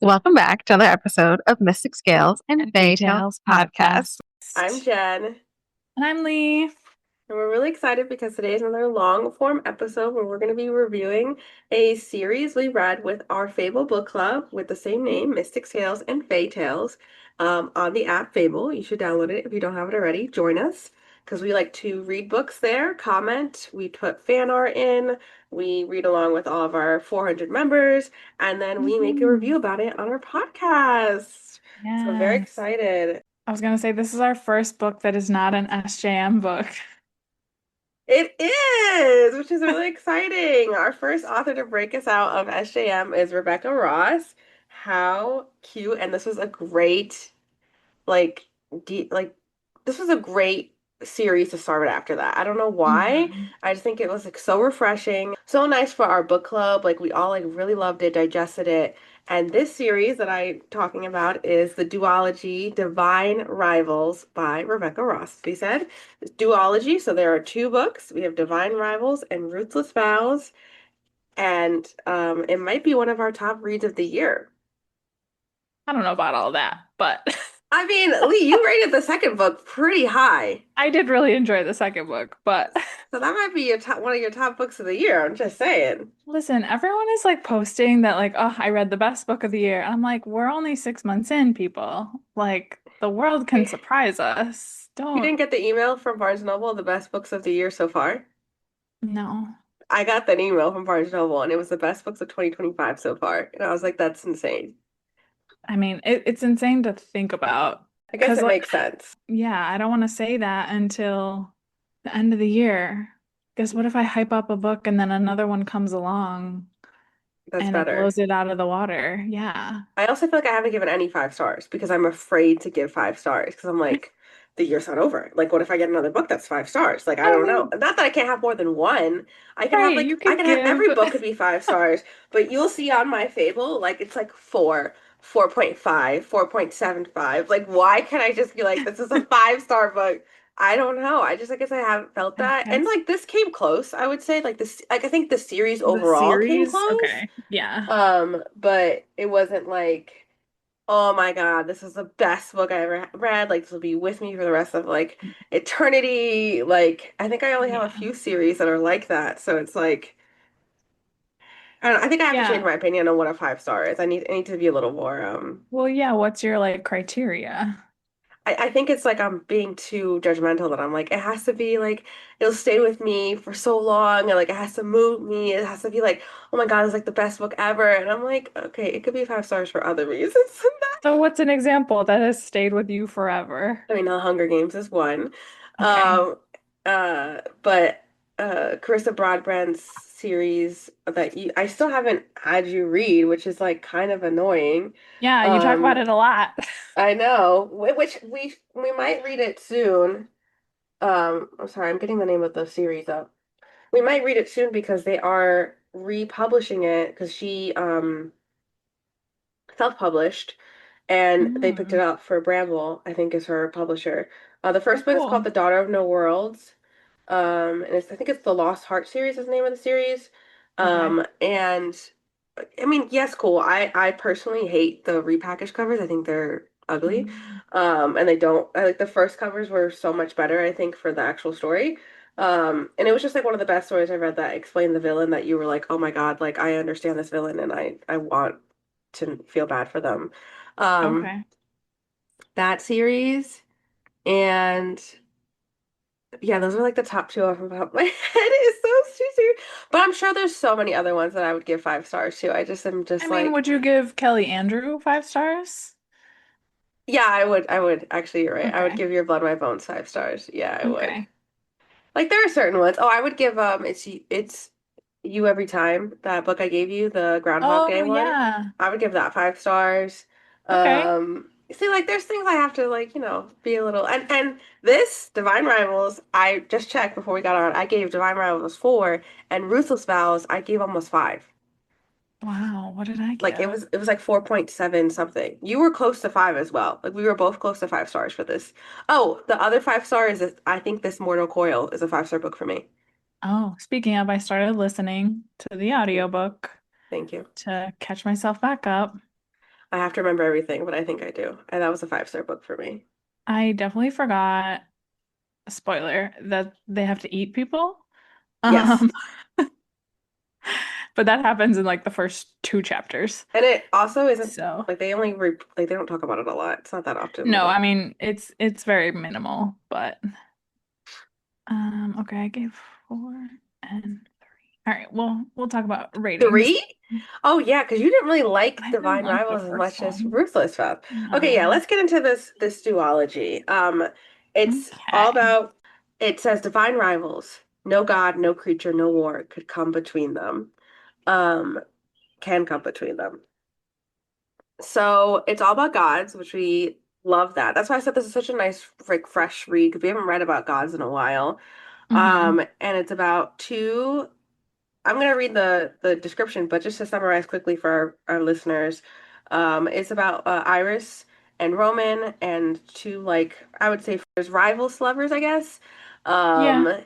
Welcome back to another episode of Mystic Scales and Fae Tales podcast. I'm Jen, And I'm Lee. and we're really excited because today is another long form episode where we're going to be reviewing a series we read with our Fable book club with the same name, Mystic Scales and Fae Tales, on the app Fable. You should download it if you don't have it already. Join us because we like to read books there, comment, we put fan art in, we read along with all of our 400 members, and then we make a review about it on our podcast. So I'm very Yes. excited. I was gonna say this is our first book that is not an SJM book. It is, which is really exciting. Our first author to break us out of SJM is Rebecca Ross. How cute. And this was a great, like, like, this was a great series to start with after that. I don't know why. Mhm. I just think it was like so refreshing, so nice for our book club. Like we all like really loved it, digested it. And this series that I'm talking about is the duology Divine Rivals by Rebecca Ross. We said it's duology, so there are two books. We have Divine Rivals and Ruthless Vows, and it might be one of our top reads of the year. I don't know about all that, but I mean, Lee, you rated the second book pretty high. I did really enjoy the second book. But So that might be your top one of your top books of the year. I'm just saying. listen, everyone is like posting that like, oh, I read the best book of the year. I'm like, we're only 6 months in, people. Like the world can You surprise us. you Don't. didn't get the email from Barnes Noble, the best books of the year so far? No. I got that email from Barnes Noble and it was the best books of 2025 so far. And I was like, that's insane. I mean, it's insane to think about. I guess Because it like makes sense. yeah, I don't want to say that until the end of the year. Because what if I hype up a book and then another one comes along That's and it better. blows it out of the water? Yeah. I also feel like I haven't given any 5 stars because I'm afraid to give 5 stars because I'm like, the year's not over. Like, what if I get another book that's 5 stars? Like, I I don't know. mean, Not that I can't have more than one. I can have right, like you I could can have give. every book could be 5 stars, but you'll see on my Fable, like it's like 4.5, 4.75. Like, why can't I just be like, this is a 5 star book? I don't know. I just I guess I haven't felt I that. And guess like this came close, I would say. Like this like I think the series the overall came series, close. okay. Yeah. But it wasn't like, oh my God, this is the best book I ever read. Like this will be with me for the rest of like eternity. Like I think I only have a Yeah. few series that are like that. So it's like I don't know, I think I have to change Yeah. my opinion on what a 5 star is. I need to be a little more Well, yeah, what's your like criteria? I think it's like I'm being too judgmental that I'm like, it has to be like it'll stay with me for so long and like it has to move me. It has to be like, oh my God, it's like the best book ever. And I'm like, okay, it could be 5 stars for other reasons. So what's an example that has stayed with you forever? I mean, The Hunger Games is one. Okay. Um, but Carissa Broadbent's series that I still haven't had you read, which is like kind of annoying. Yeah, you talk about Um, it a lot. I know, which we might read it soon. I'm sorry, I'm getting the name of the series up. We might read it soon because they are republishing it because she self-published and they picked it Mm. up for Bramble, I think is her publisher. The Oh, first book is called cool. The Daughter of No Worlds. And I think it's the Lost Heart series is the name of the series. Okay. And I mean, yes, cool. I personally hate the repackaged covers. I think they're ugly. Mm. And they don't I like the first covers were so much better, I think, for the actual story. And it was just like one of the best stories I read that explained the villain that you were like, oh my God, like I understand this villain and I want to feel bad for them. Um, Okay. that series and yeah, those are like the top two off the top of my head. It's so too. But I'm sure there's so many other ones that I would give 5 stars to. I just am I just mean, like, would you give Kelly Andrew 5 stars? yeah, I would actually you're right. I would Okay. give Your Blood, My Bones 5 stars. Yeah, I would. Okay. Like there are certain ones. Oh, I would give it's You Every Time, that book I gave you, the Groundhog Oh, Day one. yeah. I would give that 5 stars. Okay. See, like there's things I have to like, be a little and this Divine Rivals, I just checked before we got on. I gave Divine Rivals 4 and Ruthless Vows, I gave almost 5. Wow. What did I Like it give? was it was like 4.7 something. You were close to 5 as well. Like we were both close to 5 stars for this. Oh, the other 5 stars is I think this Mortal Coil is a 5 star book for me. Oh, speaking of, I started listening to the Thank you. audiobook Thank you. to catch myself back up. I have to remember everything, but I think I do. And that was a 5-star book for me. I definitely forgot, spoiler, that they have to eat people. Yes. Um, but that happens in like the first two chapters. And it also isn't So, like they only re like they don't talk about it a lot. It's not that often in the no, I book. mean it's very minimal, but okay, I gave 4 and 3. All right, well, we'll talk about ratings. 3? Oh yeah, because you didn't really like I didn't Divine like the Rivals as first much as one. Ruthless Vows. Okay, yeah, No. let's get into this duology. It's all Okay. about it says divine rivals. No god, no creature, no war could come between them. Um, can come between them. So it's all about gods, which we love that. That's why I said this is such a nice, like, fresh read because we haven't read about gods in a while. Hmm. And it's about two. I'm going to read the description, but just to summarize quickly for our listeners, it's about Iris and Roman and two, like, I would say there's rival lovers, I guess. Yeah, Um,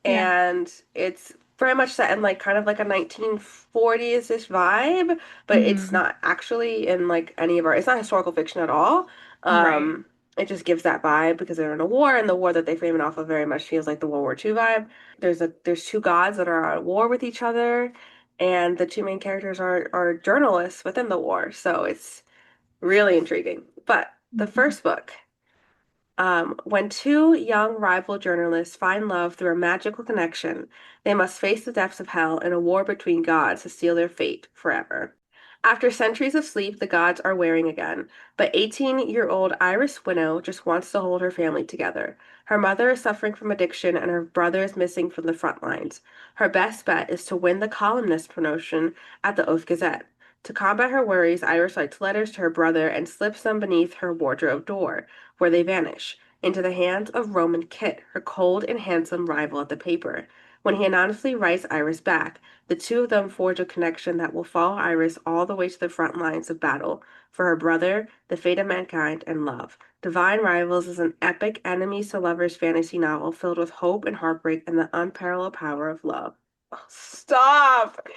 yeah. and it's very much set in like kind of like a 1940s-ish vibe, but it's Hmm. not actually in like any of our, it's not historical fiction at all. Right. Um, it just gives that vibe because they're in a war, and the war that they frame it off of very much feels like the World War II vibe. There's two gods that are at war with each other, and the two main characters are journalists within the war. So it's really intriguing. But the Mhm. first book, when two young rival journalists find love through a magical connection, they must face the depths of hell in a war between gods to seal their fate forever. After centuries of sleep, the gods are wearing again, but 18-year-old Iris Winnow just wants to hold her family together. Her mother is suffering from addiction and her brother is missing from the front lines. Her best bet is to win the columnist promotion at the Oath Gazette. To combat her worries, Iris writes letters to her brother and slips them beneath her wardrobe door, where they vanish, into the hands of Roman Kit, her cold and handsome rival at the paper. When he anonymously writes Iris back, the two of them forge a connection that will follow Iris all the way to the front lines of battle for her brother, the fate of mankind, and love. Divine Rivals is an epic enemies to lovers fantasy novel filled with hope and heartbreak and the unparalleled power of love. Oh, stop!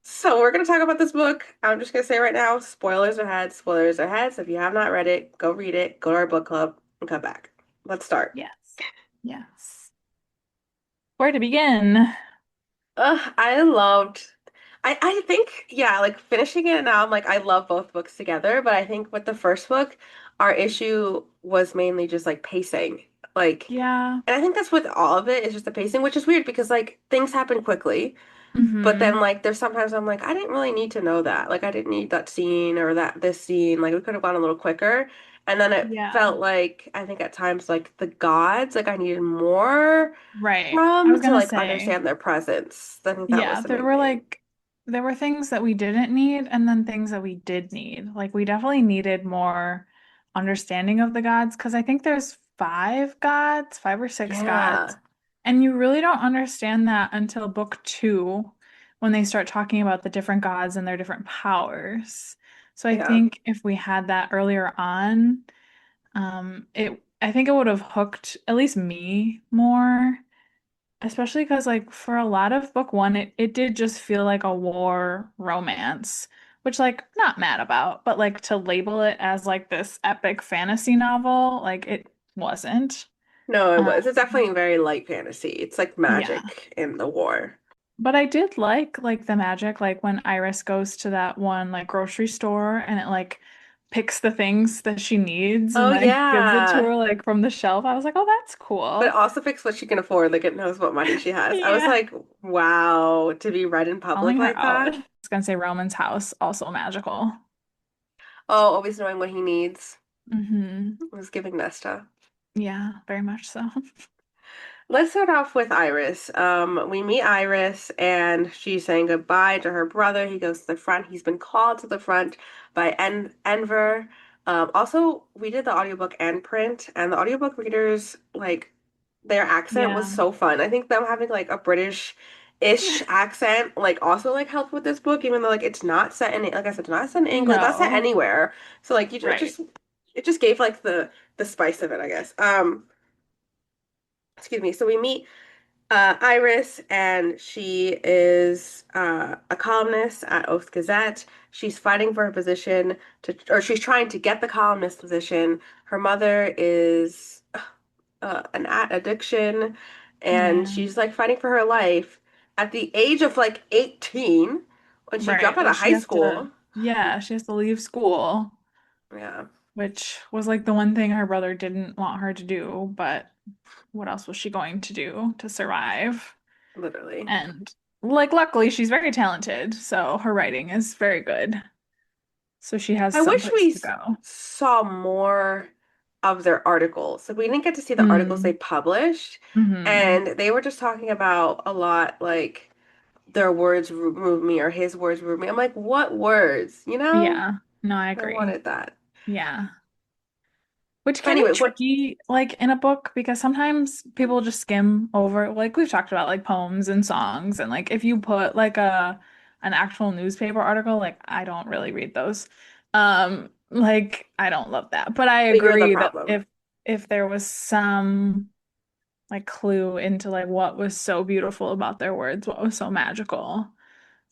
So we're gonna talk about this book. I'm just gonna say right now, spoilers ahead, spoilers ahead. So if you have not read it, go read it, go to our book club, and come back. Let's start. Yes. Yes. Where to begin? I loved I think yeah, like finishing it now, I'm like I love both books together, but I think with the first book, our issue was mainly just like pacing. Like Yeah. and I think that's with all of it is just the pacing, which is weird because like things happen quickly. But then Hmm. like there's sometimes I'm like, I didn't really need to know that. Like I didn't need that scene or that this scene. Like we could have gone a little quicker. And then it Yeah. felt like I think at times like the gods, like I needed more Right. I was from to gonna like say, understand their presence. I think that was yeah, the main thing. there were things that we didn't need and then things that we did need. Like we definitely needed more understanding of the gods because I think there's 5 gods, 5 or 6 gods. Yeah. And you really don't understand that until book 2 when they start talking about the different gods and their different powers. So I Yeah. think if we had that earlier on, I think it would have hooked at least me more. Especially because, like, for a lot of book 1, it did just feel like a war romance, which, like, not mad about, but like to label it as like this epic fantasy novel, like, it wasn't. No, it Um, was. It's definitely very light fantasy. It's like yeah. magic in the war. But I did like the magic, like when Iris goes to that one like grocery store and it like picks the things that she needs Oh and then gives it to yeah. her like from the shelf. I was like, oh, that's But it cool. also picks what she can afford. Like it knows what money she has. I was Yeah. like, wow, to be read in public Calling her like out. that. I was gonna say Roman's house, also magical. Oh, always knowing what he needs. Hmm. I was giving Nesta. Yeah, very much so. Let's start off with Iris. We meet Iris and she's saying goodbye to her brother. He goes to the front. He's been called to the front by Enver. Also, we did the audiobook and print, and the audiobook readers, like, their accent was Yeah. so fun. I think them having like a British-ish accent, like, also like helped with this book, even though like it's not set in, like I said, it's not set in England, not set No. anywhere. So like you Right. it just gave like the spice of it, I guess. Excuse me. So we meet. Iris, and she is a columnist at Oath Gazette. She's fighting for her position or she's trying to get the columnist position. Her mother is an addiction, and Yeah. she's like fighting for her life at the age of like 18 when she dropped Right. out Like of she high has to, school. yeah, she has to leave school, Yeah, which was like the one thing her brother didn't want her to do, but what else was she going to do to survive? literally. And like luckily she's very talented, so her writing is very good. So she has I wish someplace we to go. saw more of their articles. Like we didn't get to see the articles they Mm. published, Hmm. and they were just talking about a lot like their words move me or his words move me. I'm like, what words? You know? Yeah. No, I I agree. wanted that. Yeah. Which can be Anyway, what? tricky, like in a book, because sometimes people just skim over, like we've talked about, like poems and songs, and like if you put like a an actual newspaper article, like I don't really read those. Like I don't love that. But I You're the agree that problem. if there was some like clue into like what was so beautiful about their words, what was so magical,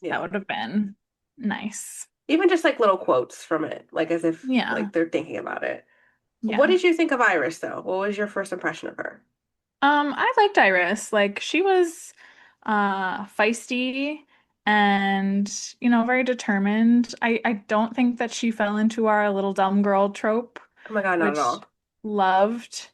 that Yeah. would have been nice. Even just like little quotes from it, like as if Yeah. like they're thinking about it. What Yeah. did you think of Iris though? What was your first impression of her? I liked Iris. Like she was feisty and, very determined. I don't think that she fell into our little dumb girl trope, Oh my God, not at which all. loved.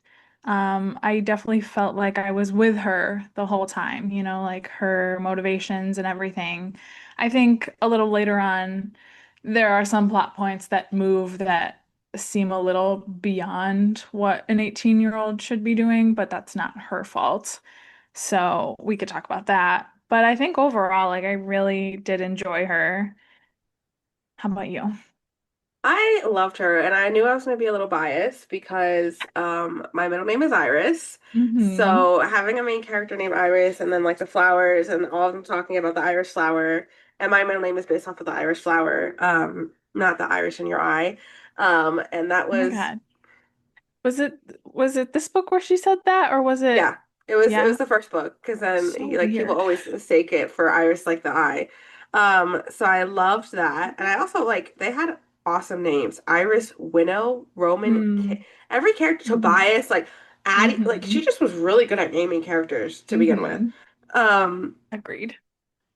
I definitely felt like I was with her the whole time, like her motivations and everything. I think a little later on, there are some plot points that move that seem a little beyond what an 18-year-old should be doing, but that's not her fault. So we could talk about that. But I think overall, like I really did enjoy her. How about you? I loved her, and I knew I was going to be a little biased because my middle name is Iris. Hmm. So having a main character named Iris, and then like the flowers, and all of them talking about the Irish flower, and my middle name is based off of the Irish flower, not the Irish in your eye. And that Oh my was God. Was it this book where she said that or was it Yeah, it was yeah? the first book because then So people weird. always mistake it for Iris like the eye. So I loved that, and I also like they had awesome names: Iris, Winnow, Roman. Mm. Every character, Hmm. Tobias, like Addie, like she Hmm. just was really good at naming characters to begin with. Hmm. Um, Agreed.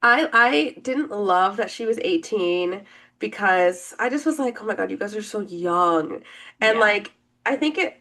I didn't love that she was 18 because I just was like, oh my God, you guys are so young, and Yeah. like I think it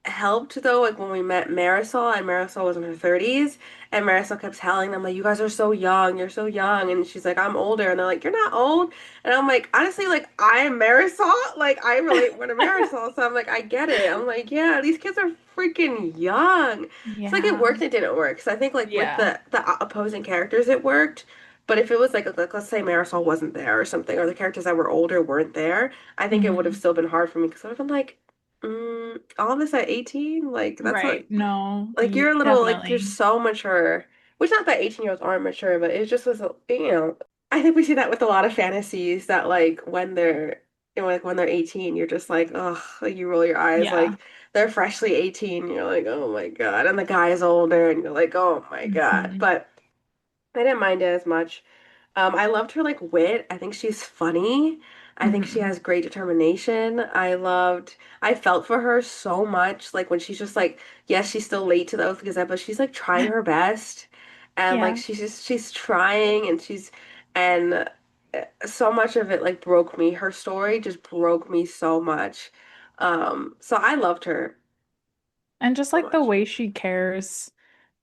helped though, like when we met Marisol, and Marisol was in her 30s, and Marisol kept telling them like, "You guys are so young, you're so young," and she's like, "I'm older," and they're like, "You're not old," and I'm like, honestly, like I am Marisol, like I relate more to Marisol, so I'm like, I get it. I'm like, yeah, these kids are freaking young. It's like it Yeah. worked, it didn't work. So I think like with Yeah. the opposing characters, it worked. But if it was like let's say Marisol wasn't there or something, or the characters that were older weren't there, I think it would have Hmm. still been hard for me because I would have been like, all this at 18? Like that's not Right. No, like you're a little like you're definitely. so mature. Which not that 18-year-olds aren't mature, but it just was I think we see that with a lot of fantasies that like when they're 18, you're just like, oh, like you roll your eyes Yeah. like they're freshly 18, you're like, oh my God. And the guy is older and you're like, oh my God. Hmm. But I didn't mind it as much. I loved her like wit. I think she's funny. I think she Hmm. has great determination. I felt for her so much. Like when she's just like, yes, she's still late to the Oath Gazette, but she's like trying her best. And like Yeah. she's trying and so much of it like broke me. Her story just broke me so much. So I loved her And just so like the much. way she cares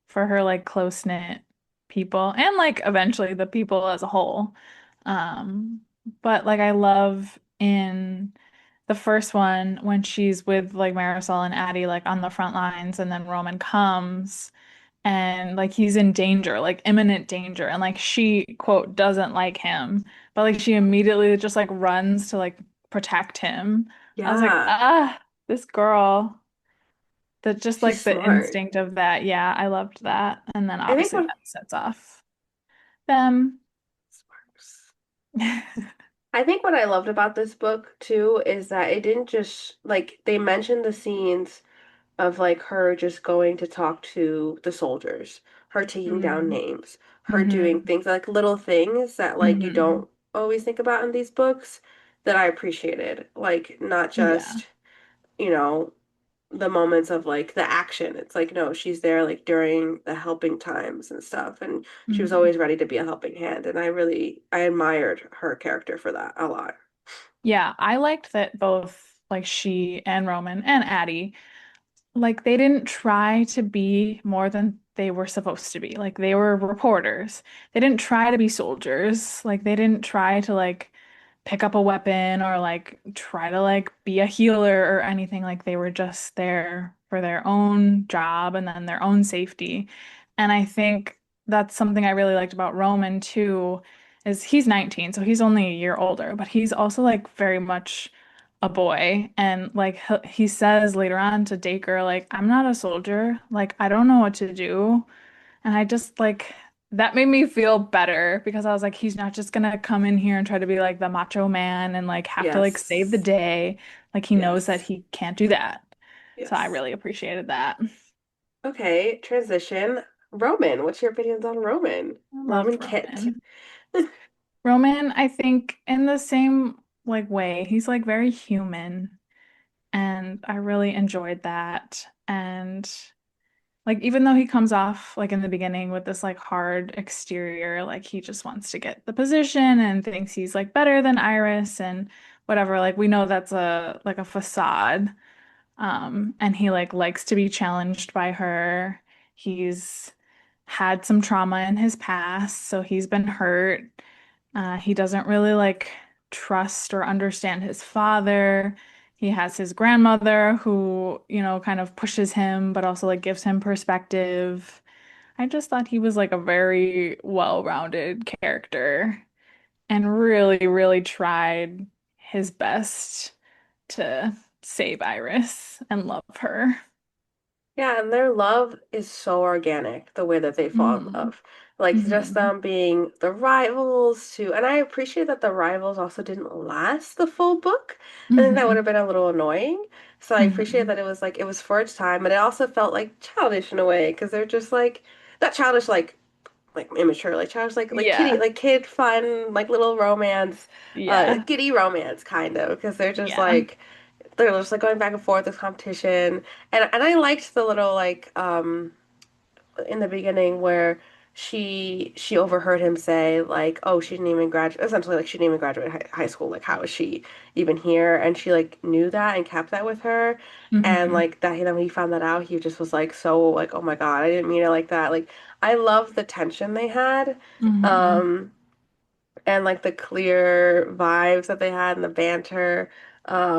for her like close-knit people and like eventually the people as a whole. Um, but like I love in the first one when she's with like Marisol and Addie like on the front lines and then Roman comes and like he's in danger, like imminent danger, and like she quote doesn't like him, but like she immediately just like runs to like protect him. I was like, Yeah, ah, this girl. That just she's like the smart. instinct of that. Yeah, I loved that. And then I think obviously what that sets off them. I think what I loved about this book too is that it didn't just like they mentioned the scenes of like her just going to talk to the soldiers her taking down Mm. names, her doing Hmm. things like little things that like you Hmm. don't always think about in these books that I appreciated. Like not Yeah. just, you know, the moments of like the action. It's like no, she's there like during the helping times and stuff, and she was Hmm. always ready to be a helping hand, and I admired her character for that a lot. Yeah, I liked that both like she and Roman and Addie, like they didn't try to be more than they were supposed to be. Like they were reporters. They didn't try to be soldiers. Like they didn't try to like pick up a weapon or like try to like be a healer or anything. Like they were just there for their own job and then their own safety. And I think that's something I really liked about Roman too, is he's 19, so he's only a year older, but he's also like very much a boy. And like he says later on to Dacre, like, I'm not a soldier. Like, I don't know what to do. And I just like that made me feel better because I was like, he's not just gonna come in here and try to be like the macho man and like have to like save the Yes. day. Like he knows that Yes. he can't do that. So I Yes. really appreciated that. Okay, transition. Roman, what's your opinions on Roman? I loved Roman Kent. Roman. Roman, I think in the same like way, he's like very human and I really enjoyed that. And like even though he comes off like in the beginning with this like hard exterior, like he just wants to get the position and thinks he's like better than Iris and whatever, like we know that's a like a facade. And he like likes to be challenged by her. He's had some trauma in his past, so he's been hurt. He doesn't really like trust or understand his father. He has his grandmother who, kind of pushes him, but also like gives him perspective. I just thought he was like a very well-rounded character and really, really tried his best to save Iris and love her. Yeah, and their love is so organic, the way that they fall in Mm. love. Like just Hmm. them being the rivals too. And I appreciate that the rivals also didn't last the full book. I think that would Hmm. have been a little annoying. So I appreciate Hmm. that it was like it was for its time, but it also felt like childish in a way because they're just like not childish like immature, like childish like kitty Yeah. like kid fun, like little romance, Yeah. giddy romance kind of because Yeah. they're just like going back and forth with competition. And I liked the little like in the beginning where she overheard him say like, oh, she didn't even graduate, essentially like she didn't even graduate high school, like how is she even here? And she like knew that and kept that with her. And Hmm. like that, when he found that out, he just was like so like, oh my God, I didn't mean it like that. Like I love the tension they had. Hmm. Um and like the clear vibes that they had and the banter.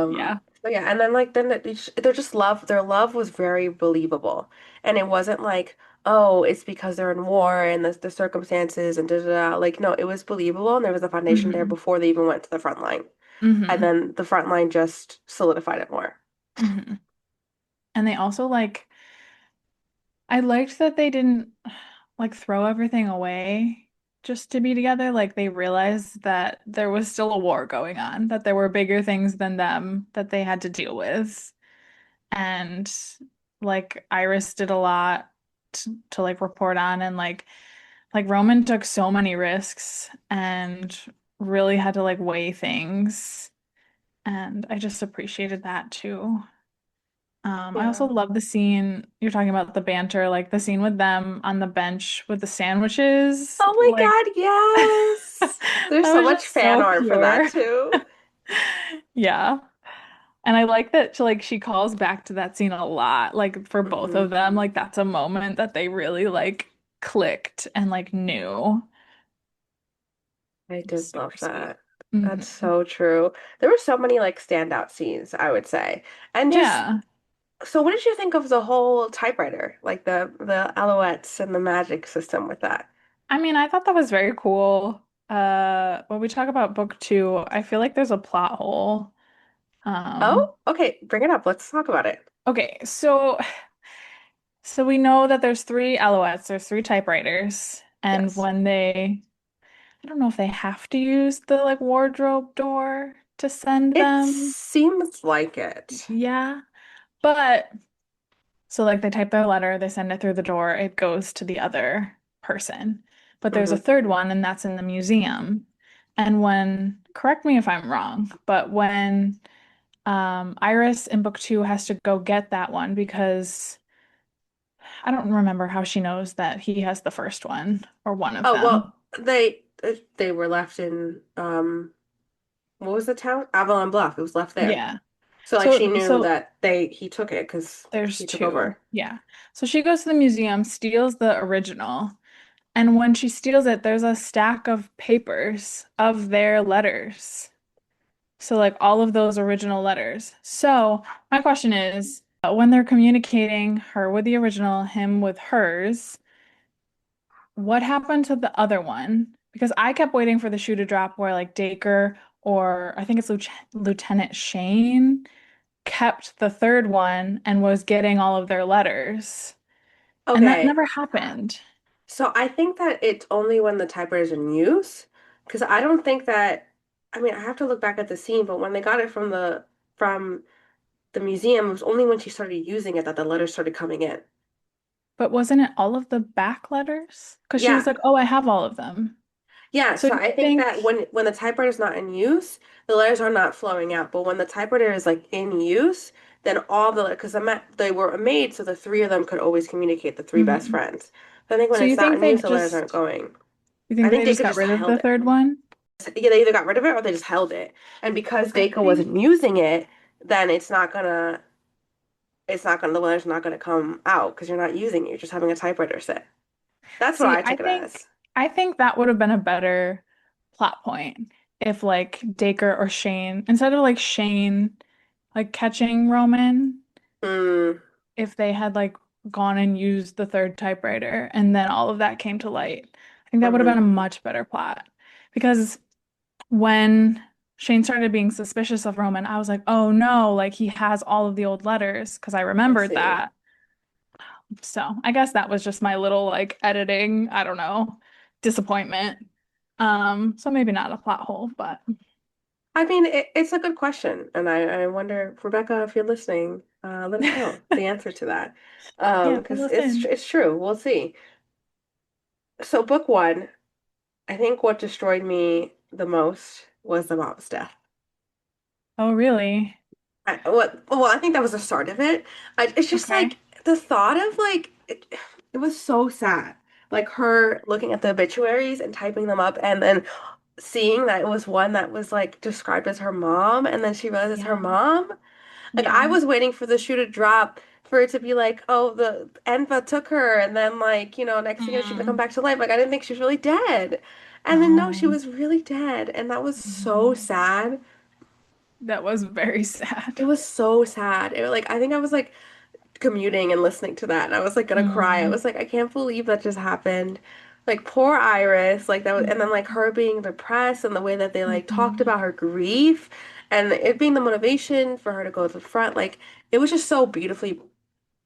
Yeah. So yeah, and then like they're just love. Their love was very believable, and it wasn't like oh, it's because they're in war and the circumstances and da da da. Like no, it was believable, and there was a foundation there Hmm. before they even went to the front line, and Hmm. then the front line just solidified it more. Hmm. And they also like, I liked that they didn't like throw everything away just to be together. Like they realized that there was still a war going on, that there were bigger things than them that they had to deal with. And like Iris did a lot to like report on and like Roman took so many risks and really had to like weigh things. And I just appreciated that too. I also Yeah. love the scene you're talking about, the banter, like the scene with them on the bench with the sandwiches. Oh my Like God, that yes. There's so was much just fan so art for that pure. too. Yeah. And I like that she calls back to that scene a lot. Like for both Hmm. of them, like that's a moment that they really like clicked and like knew. I did Super love sweet. that. Hmm. That's so true. There were so many like standout scenes, I would say. And just Yeah. so what did you think of the whole typewriter? Like the alouettes and the magic system with that? I mean, I thought that was very cool. When we talk about book two, I feel like there's a plot hole. Um, Oh, okay, bring it up. Let's talk about it. okay, so we know that there's three alouettes, there's three typewriters, and Yes. when I don't know if they have to use the like wardrobe door to send It them. seems like it. Yeah, but So like they type their letter, they send it through the door, it goes to the other person. But there's a Hmm. third one, and that's in the museum. And correct me if I'm wrong, but when Iris in book two has to go get that one because I don't remember how she knows that he has the first one or one of Oh, them. well, they were left in what was the town? Avalon Bluff. It was left there. Yeah. So like she So knew so that he took it because there's he took two. over. Yeah. So she goes to the museum, steals the original, and when she steals it, there's a stack of papers of their letters. So like all of those original letters. So my question is, when they're communicating her with the original, him with hers, what happened to the other one? Because I kept waiting for the shoe to drop where like Dacre or I think it's Lieutenant Shane kept the third one and was getting all of their letters. And that Okay. never happened. So I think that it's only when the typewriter is in use, because I don't think that, I mean, I have to look back at the scene, but when they got it from the museum, it was only when she started using it that the letters started coming in. But wasn't it all of the back letters? Because she was Yeah. like, oh, I have all of them. Yeah, So so do you I think that think, when the typewriter is not in use, the letters are not flowing out. But when the typewriter is like in use, then all the because they were made so the three of them could always communicate, the three best mhm. friends. But I think when So it's not in use, the letters aren't going. you I think think they just Dacre got just rid of held the it. third one? Yeah, they either got rid of it or they just held it. And because I Dacre think, wasn't using it, then it's not gonna the letter's not gonna come out because you're not using it. You're just having a typewriter sit. That's what see, I took it as. I think that would have been a better plot point if like Dacre or Shane, instead of like Shane like catching Roman, Mm, if they had like gone and used the third typewriter and then all of that came to light. I think that would have been hmm. a much better plot. Because when Shane started being suspicious of Roman, I was like, oh no, like he has all of the old letters because I I remembered see. that. So I guess that was just my little like editing, I don't know, disappointment. So maybe not a plot hole, but I mean, it's a good question, and I wonder, Rebecca, if you're listening, let us know the answer to that, yeah, fill because us in. it's true. We'll see. So, book one, I think what destroyed me the most was the mom's death. Oh, really? Well, I think that was the start of it. It's just Okay. like the thought of like it was so sad. Like her looking at the obituaries and typing them up, and then seeing that it was one that was like described as her mom, and then she realized it's her Yeah. mom. Like I Yeah. was waiting for the shoe to drop for it to be like, oh, the Enva took her, and then like, next thing you know, she's gonna come Mm. back to life. Like I didn't think she was really dead. And then no, she Oh, was really dead. And that was so mhm. sad. That was very sad. It was so sad. Like I think I was like commuting and listening to that, and I was like gonna cry. I Mm. was like, I can't believe that just happened. Like poor Iris, like that was, and then like Mhm. her being depressed and the way that they like talked Mhm. about her grief and it being the motivation for her to go to the front, like it was just so beautifully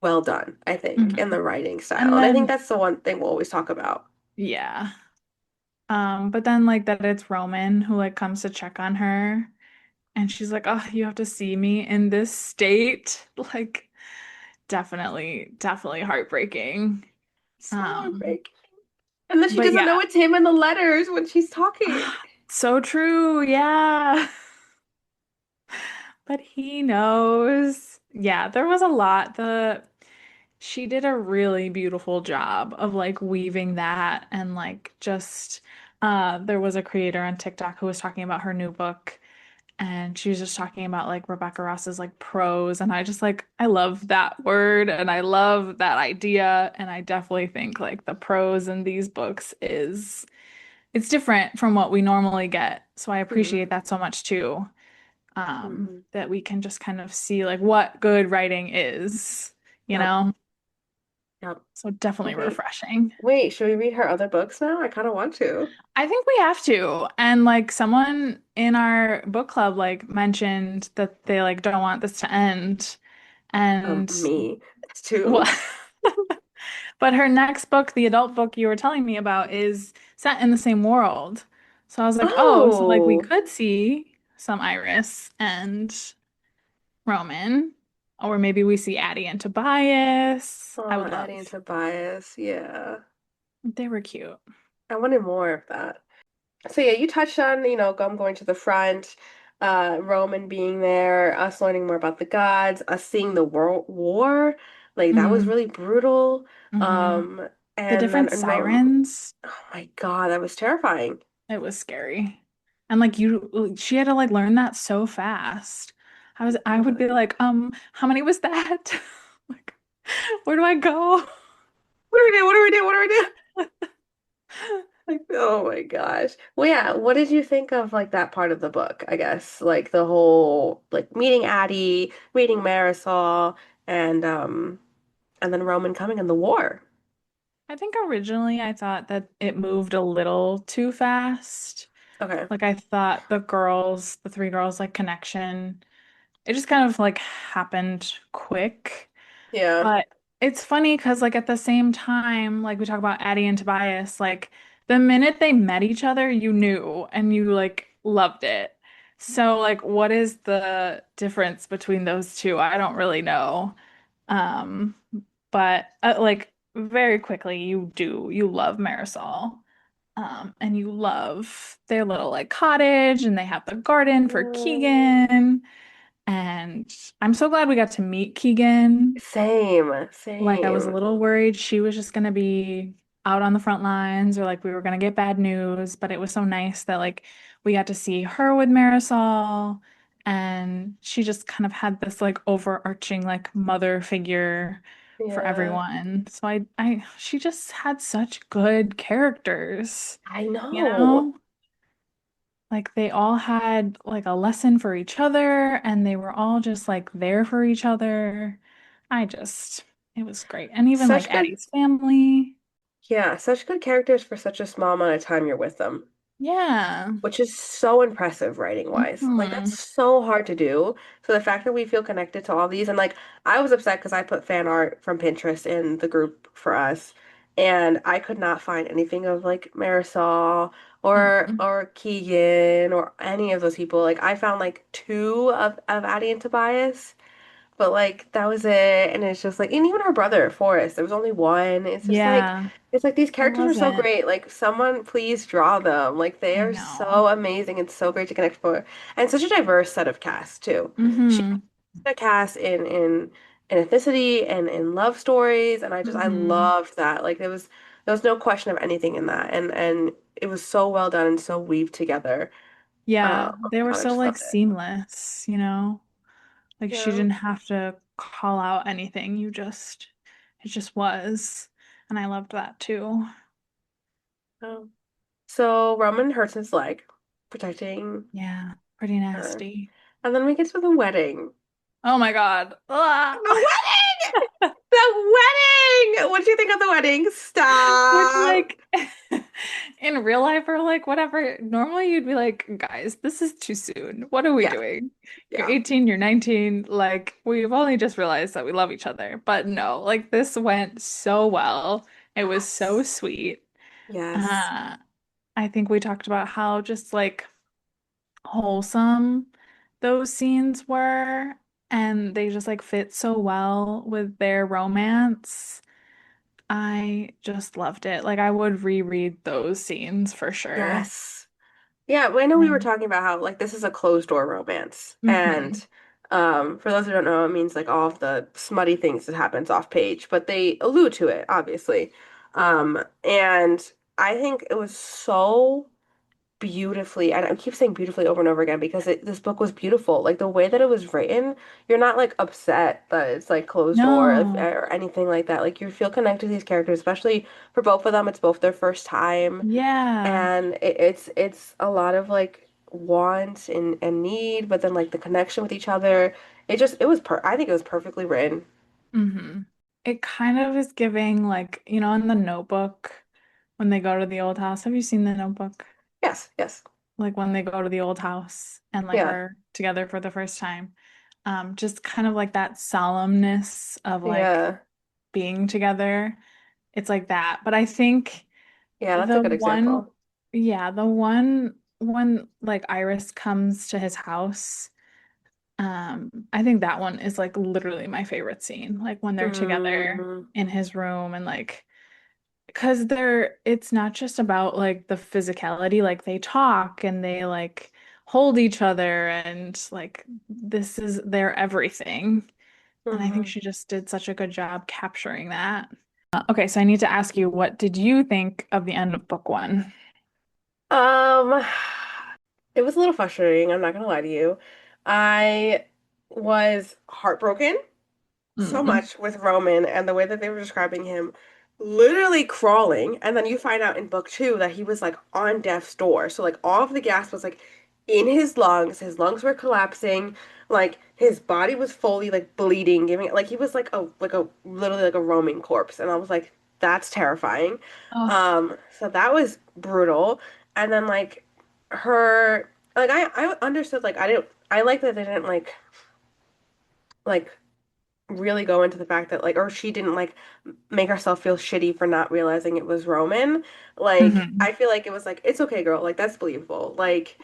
well done, I think, in Mhm. the writing style. And And I think then, that's the one thing we'll always talk about. yeah. But then like that it's Roman who like comes to check on her and she's like, "Oh, you have to see me in this state." Like definitely heartbreaking. So Um, heartbreaking. And then she but doesn't yeah. know it's him in the letters when she's talking. So true. Yeah. But he knows. Yeah, there was a lot. The She did a really beautiful job of like weaving that and like just there was a creator on TikTok who was talking about her new book and she was just talking about like Rebecca Ross's like prose and I just like I love that word and I love that idea and I definitely think like the prose in these books is it's different from what we normally get. So I appreciate Hmm. that so much too. Hmm. That we can just kind of see like what good writing is, you Yep. know? Yep. So definitely Wait, refreshing. wait, should we read her other books now? I kind of want to. I think we have to. And like someone in our book club like mentioned that they like don't want this to end. And Me too. well, but her next book, the adult book you were telling me about, is set in the same world. So I was like, oh, so like we Oh, could see some Iris and Roman. Or maybe we see Addie and Tobias. I Oh, would love. Addie and Tobias. Yeah. They were cute. I wanted more of that. So yeah, you touched on, Gum going to the front, Roman being there, us learning more about the gods, us seeing the world war. Like that was Mm, really brutal. hmm Um, The and then different and Rome, sirens, oh my God, that was terrifying. it was scary. And like she had to like learn that so fast. I would be like, how many was that? Like, where do I go? What do we do? What do we do? What do we do? Like, oh my gosh. Well, yeah, what did you think of like that part of the book, I guess? Like the whole like meeting Addie, meeting Marisol, and then Roman coming in the war. I think originally I thought that it moved a little too fast. Okay. Like I thought the three girls like connection, it just kind of like happened quick. Yeah. But it's funny because like at the same time, like we talk about Addie and Tobias, like the minute they met each other, you knew and you like loved it. So like what is the difference between those two? I don't really know. Um, but like very quickly you love Marisol. And you love their little like cottage and they have the garden for Keegan. And I'm so glad we got to meet Keegan. Same, Like I was a same. little worried she was just gonna be out on the front lines or like we were gonna get bad news, but it was so nice that like we got to see her with Marisol and she just kind of had this like overarching like mother figure for Yeah, everyone. So she just had such good characters, I you know. know? Like they all had like a lesson for each other and they were all just like there for each other. I just, it was great. And even like Such good, Addie's family. yeah, such good characters for such a small amount of time you're with them. Yeah. Which is so impressive writing wise. Like that's Hmm. so hard to do. So the fact that we feel connected to all these and like I was upset because I put fan art from Pinterest in the group for us and I could not find anything of like Marisol Mm. or Keegan or any of those people. Like I found like two of Addie and Tobias. But like that was it, and it's just like, and even her brother, Forrest, there was only one. Yeah, It's like these there characters are so wasn't. great. Like someone please draw them. Like they I are know. so amazing and so great to connect for, and such a diverse set of cast too. She Hmm. had a cast in ethnicity and in love stories, and I Hmm. loved that. Like there was no question of anything in that, and it was so well done and so weaved together. Yeah, Oh they my were God, I so just like loved it. seamless, you know? Like she Yeah. didn't have to call out anything. It just was. And I loved that too. Oh. So Roman hurts his leg, protecting Yeah, pretty her. nasty. And then we get to the wedding. Oh my God. Ah! The wedding! The wedding! What do you think of the wedding? Which, Stop. like, in real life or like whatever, normally you'd be like, guys, this is too soon. What are we Yeah, doing? You're yeah. 18, you're 19. Like, we've only just realized that we love each other. But no, like, this went so well. It was so Yes. sweet. Yes. Uh, I think we talked about how just like wholesome those scenes were, and they just like fit so well with their romance. I just loved it. Like I would reread those scenes for sure. Yes. Yeah, well, I know we were Mm. talking about how like this is a closed door romance. Hmm. And for those who don't know, it means like all of the smutty things that happens off page, but they allude to it, obviously. And I think it was so beautifully, and I keep saying beautifully over and over again because this book was beautiful. Like the way that it was written, you're not like upset that it's like closed door No. or anything like that. Like you feel connected to these characters, especially for both of them. It's both their first time, Yeah. and it's a lot of like want and need, but then like the connection with each other. It was I think it was perfectly written. Hmm. It kind of is giving like, in the Notebook when they go to the old house. Have you seen the Notebook? Yes, yes, Like when they go to the old house and like yeah, are together for the first time. Just kind of like that solemnness of like yeah, being together. It's like that. But I think yeah. That's a the good one, example. yeah, the one when like Iris comes to his house I think that one is like literally my favorite scene, like when they're together Mm, in his room and like because it's not just about like the physicality, like they talk and they like hold each other and like this is their everything. And I think mhm. she just did such a good job capturing that. Okay, so I need to ask you, what did you think of the end of book one? Um, it was a little frustrating, I'm not gonna lie to you. I was heartbroken so Mm. much with Roman and the way that they were describing him literally crawling. And then you find out in book two that he was like on death's door. So like all of the gas was like in his lungs were collapsing, like his body was fully like bleeding, giving like he was like a literally like a roaming corpse. And I was like, that's terrifying. Oh. So that was brutal. And then like her like I understood like I like that they didn't like really go into the fact that like or she didn't like make herself feel shitty for not realizing it was Roman. Like Mhm. I feel like it was like it's okay, girl. Like that's believable. Like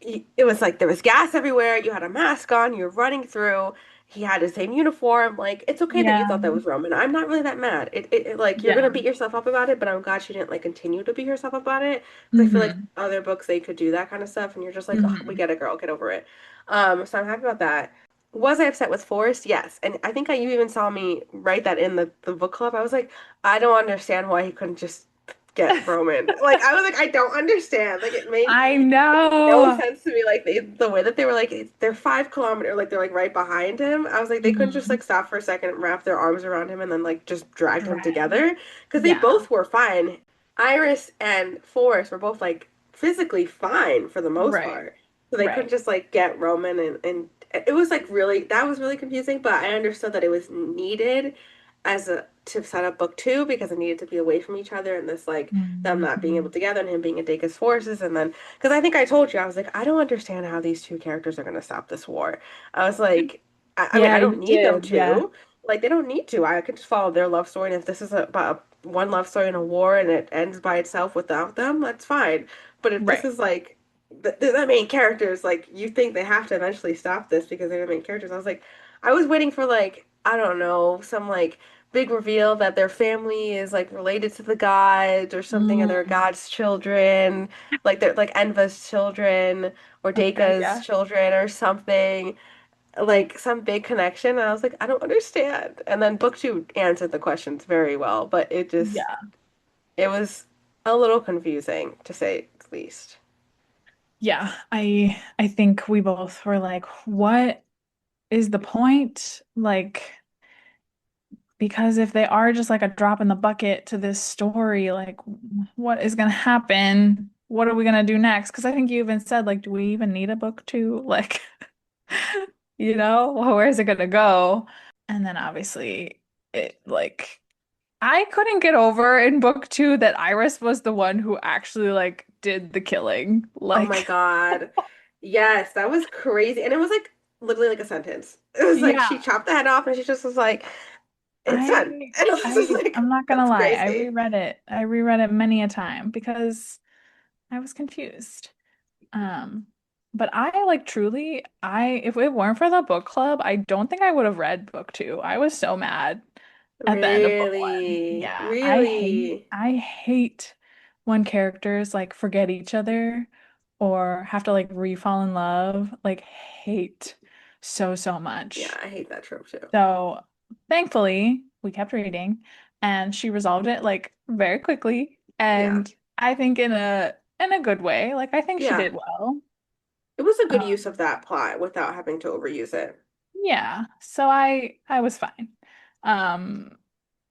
it was like there was gas everywhere. You had a mask on. You were running through. He had the same uniform. Like it's okay that you Yeah. thought that was Roman. I'm not really that mad. Like you're Yeah. gonna beat yourself up about it, but I'm glad she didn't like continue to beat herself up about it because I feel like Hmm. other books they could do that kind of stuff, and you're just like, oh, we Hmm. get it, girl. Get over it. So I'm happy about that. Was I upset with Forrest? Yes. And I think you even saw me write that in the book club. I was like, I don't understand why he couldn't just get Roman. Like, I was like, I don't understand. Like, it made I no know. sense to me. Like, the way that they were like, they're 5 kilometers, like, they're like right behind him. I was like, they couldn't just Hmm. like stop for a second, wrap their arms around him, and then like just drag him Drag. together. Because they Yeah. both were fine. Iris and Forrest were both like physically fine for the most Right. part. So they couldn't Right. just like get Roman and it was like really that was really confusing, but I understood that it was needed as a to set up book two because it needed to be away from each other and this like them not being able Hmm. together and him being in Dacre's forces and then because I think I told you I was like I don't understand how these two characters are going to stop this war. I was like I mean Yeah, I you don't need them did. Yeah. to like they don't need to. I could just follow their love story and if this is about one love story in a war and it ends by itself without them, that's fine. But if this Right. is like they're the main characters. Like you think they have to eventually stop this because they're the main characters. I was like, I was waiting for like I don't know some like big reveal that their family is like related to the gods or something, or they're Mm. God's children, like they're like Enva's children or Okay. Deka's Yeah. children or something. Like some big connection, and I was like, I don't understand. And then book two answered the questions very well, but Yeah. it was a little confusing to say the least. Yeah. I think we both were like, what is the point? Like, because if they are just like a drop in the bucket to this story, like what is gonna happen? What are we gonna do next? Because I think you even said, like, do we even need a book two? Like, well, where's it gonna go? And then obviously it like I couldn't get over in book two that Iris was the one who actually like did the killing. Oh my Like, God. Yes, that was crazy. And it was like literally like a sentence. It was like yeah, she chopped the head off and she just was like, it's done. I And I was just like, I'm not gonna that's lie, I crazy. reread it. I reread it many a time because I was confused. Um, but I like truly, I if it weren't for the book club, I don't think I would have read book two. I was so mad at the end of book one. Really? Yeah, Really? I hate when characters like forget each other or have to like re-fall in love. Like hate so Yeah, much. I hate that trope too. So thankfully, we kept reading and she resolved it like very quickly Yeah. and I think in a good way. Like I think she Yeah. did well. It was a good Um, use of that plot without having to overuse it. yeah. So I was fine. Um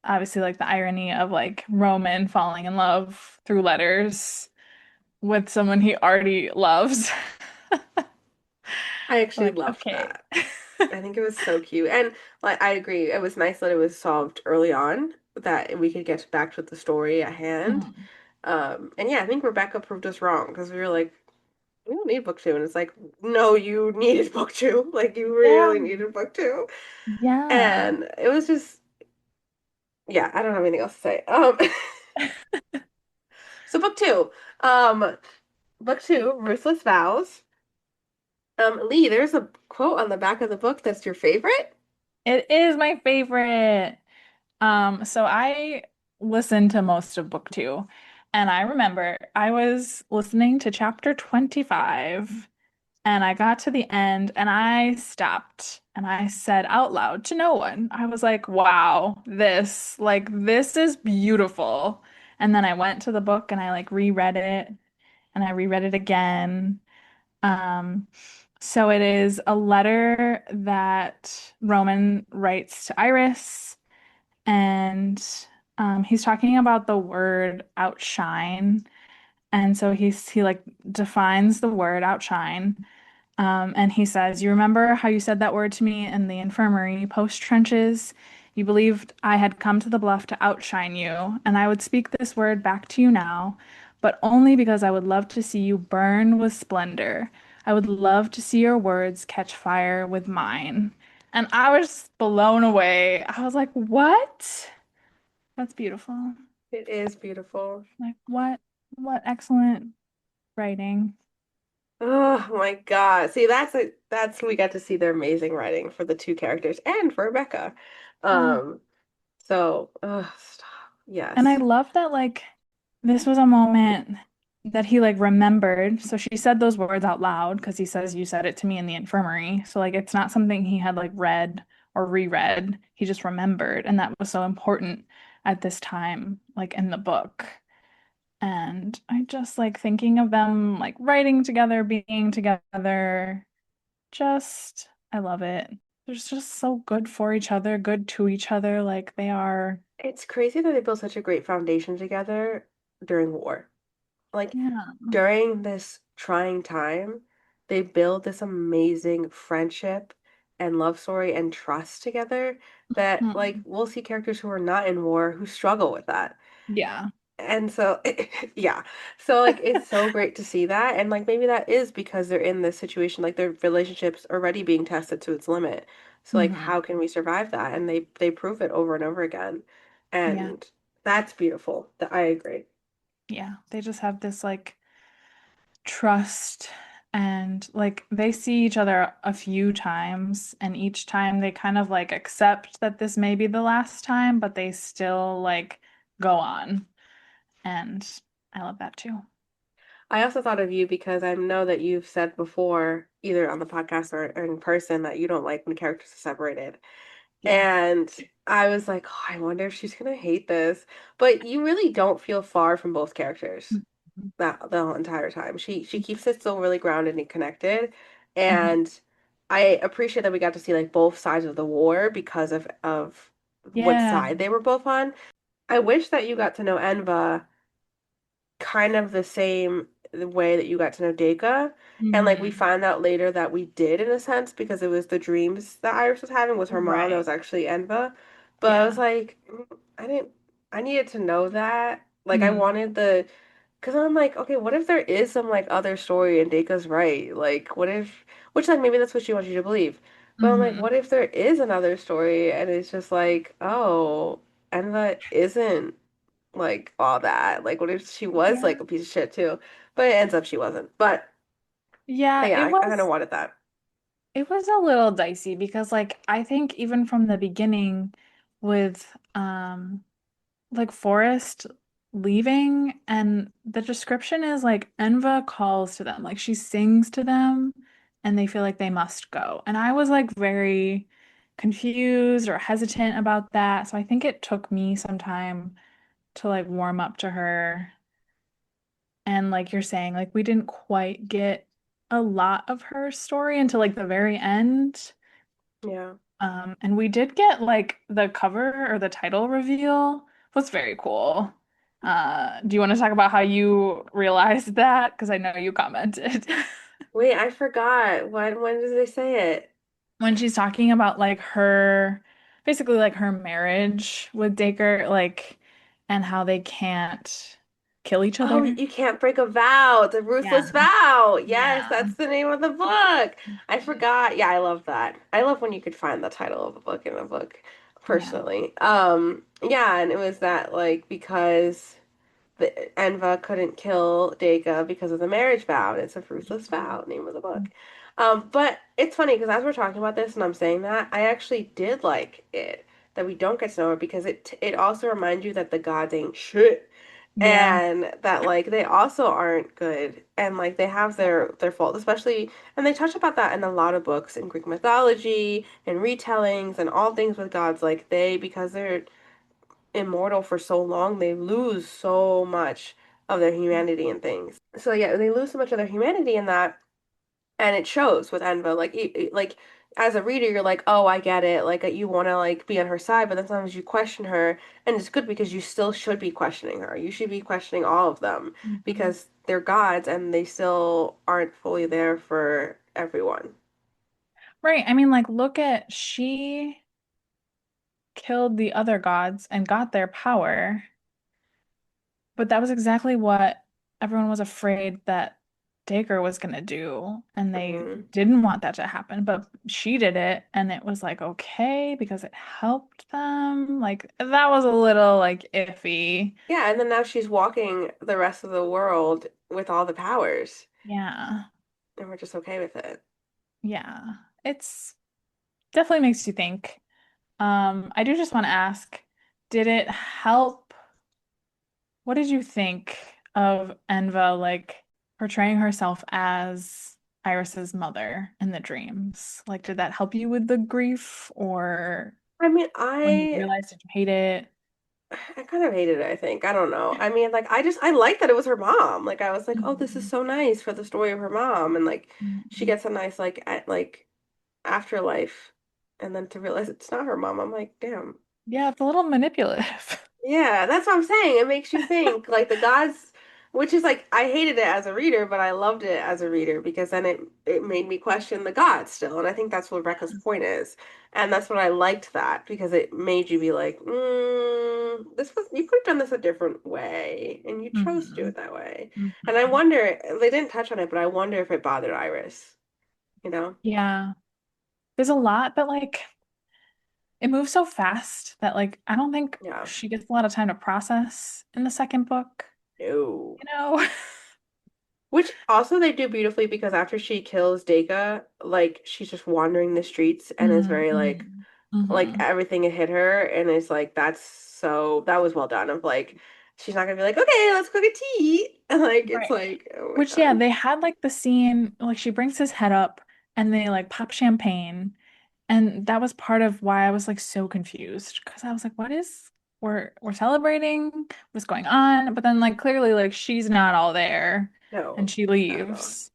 Obviously like the irony of like Roman falling in love through letters with someone he already loves. I actually Like, loved okay. that. I think it was so cute. And like I agree, it was nice that it was solved early on, that we could get back to the story at hand. Mhm. And yeah, I think Rebecca proved us wrong because we were like, we don't need book two. And it's like, no, you needed book two. Like you Yeah. really needed book two. Yeah. And it was just, yeah, I don't have anything else to say. So um, book two, Ruthless Vows. Lee, there's a quote on the back of the book that's your favorite? It is my favorite. So I listened to most of book two, and I remember I was listening to chapter 25, and I got to the end, and I stopped, and I said out loud to no one, I was like, wow, this is beautiful. And then I went to the book and I like reread it, and I reread it again. Um, so it is a letter that Roman writes to Iris, and he's talking about the word outshine. And so he like defines the word outshine. And he says, "You remember how you said that word to me in the infirmary post trenches? You believed I had come to the bluff to outshine you, and I would speak this word back to you now, but only because I would love to see you burn with splendor. I would love to see your words catch fire with mine." And I was blown away. I was like, "What? That's beautiful. It is beautiful. Like, what excellent writing." Oh my God. See, that's we got to see their amazing writing for the two characters and for Rebecca. Yeah. Um, stop. And I Yes. love that, like, this was a moment that he, like, remembered. So she said those words out loud because he says, "You said it to me in the infirmary." So, like, it's not something he had, like, read or reread. He just remembered. And that was so important at this time, like, in the book. And I just like thinking of them, like, writing together, being together. I love it. They're just so good for each other, good to each other. Like, they are, It's crazy that they built such a great foundation together during war. Like yeah. during this trying time, they build this amazing friendship and love story and trust together that like Mhm. we'll see characters who are not in war who struggle with that. Yeah. And so, yeah. So, like, it's so great to see that. And, like, maybe that is because they're in this situation, like, their relationship's already being tested to its limit. So, like, Hmm. how can we survive that? And they prove it over and over again. Yeah. And that's beautiful. I agree. Yeah. They just have this like trust, and like they see each other a few times, and each time they kind of like accept that this may be the last time, but they still like go on. And I love that too. I also thought of you because I know that you've said before, either on the podcast or in person, that you don't like when characters are separated. Yeah. And I was like, oh, I wonder if she's gonna hate this. But you really don't feel far from both characters Mhm. that the whole entire time. She keeps it still really grounded and connected. Mhm. And I appreciate that we got to see like both sides of the war because of what Yeah. side they were both on. I wish that you got to know Enva kind of the same way that you got to know Deka. And like we Hmm. find out later that we did in a sense because it was the dreams that Iris was having with her mom that Right. was actually Enva. But I was Yeah. like, I didn't I needed to know that. Like I Mm. wanted the because I'm like, okay, what if there is some like other story and Deka's right? Like what if which like maybe that's what she wants you to believe. But I'm like, Hmm. what if there is another story and it's just like, oh, Enva isn't like all that. Like, what if she was Yeah. like a piece of shit too? But it ends up she wasn't. But Yeah, yeah, I kind of wanted that. it was a little dicey because like I think even from the beginning with like Forrest leaving, and the description is like Enva calls to them, like she sings to them, and they feel like they must go. And I was like very confused or hesitant about that. So I think it took me some time to like warm up to her. And like you're saying, like we didn't quite get a lot of her story until like the very end. Yeah. And we did get like the cover or the title reveal was very cool. Do you want to talk about how you realized that? Because I know you commented. Wait, I forgot. When did they say it? When she's talking about like her, basically like her marriage with Dacre, like, and how they can't kill each Oh, other. you can't break a vow. The Yeah. ruthless vow. Yes, Yeah. that's the name of the book. I forgot. Yeah, I love that. I love when you could find the title of a book in a book, Yeah. personally. Yeah, and it was that like because the Enva couldn't kill Deka because of the marriage vow, and it's a ruthless vow, name of the book. But it's funny because as we're talking about this and I'm saying that, I actually did like it that we don't get to know her because it also reminds you that the gods ain't shit Yeah. and that like they also aren't good and like they have their fault, especially and they touch about that in a lot of books in Greek mythology and retellings and all things with gods like they because they're immortal for so long they lose so much of their humanity and things. So yeah, they lose so much of their humanity in that and it shows with Enva. Like, like as a reader, you're like, oh, I get it. Like, you want to like be on her side, but then sometimes you question her, and it's good because you still should be questioning her. You should be questioning all of them Mhm. because they're gods and they still aren't fully there for everyone. Right. I mean, like, look at she killed the other gods and got their power, but that was exactly what everyone was afraid that Dacre was gonna do, and they Hmm. didn't want that to happen. But she did it, and it was like okay because it helped them. Like that was a little like iffy. Yeah, and then now she's walking the rest of the world with all the powers, Yeah. and we're just okay with it. Yeah. It's definitely makes you think. I do just want to ask, did it help? What did you think of Enva like portraying herself as Iris's mother in the dreams? Like, did that help you with the grief, or I mean, when you realized did you hate it? I kind of hated it, I think. I don't know. I mean, like I liked that it was her mom. Like I was like, "Oh, this is Mhm. so nice for the story of her mom." And like she Mhm. gets a nice like afterlife. And then to realize it's not her mom, I'm like, "Damn." Yeah, it's a little manipulative. Yeah, that's what I'm saying. It makes you think. Like the gods, which is like I hated it as a reader, but I loved it as a reader because then it made me question the gods still. And I think that's what Rebecca's point is. And that's what I liked that because it made you be like, this was you could have done this a different way, and you chose to do Mhm. it that way. And I Mhm. wonder, they didn't touch on it, but I wonder if it bothered Iris, you know? Yeah, there's a lot that like it moves so fast that like I don't think Yeah. she gets a lot of time to process in the second book, No. you know? Which also they do beautifully because after she kills Deka, like she's just wandering the streets and is very Mm-hmm. like Mm-hmm. everything had hit her and it's like that was well done of like she's not gonna be like, okay, let's cook a tea. And like it's Right. like, oh my Which, yeah, God. they had like the scene, like she brings his head up and they like pop champagne. And that was part of why I was like so confused because I was like, what is we're celebrating? What's going on? But then like clearly like she's not all there and No, she not at all. leaves.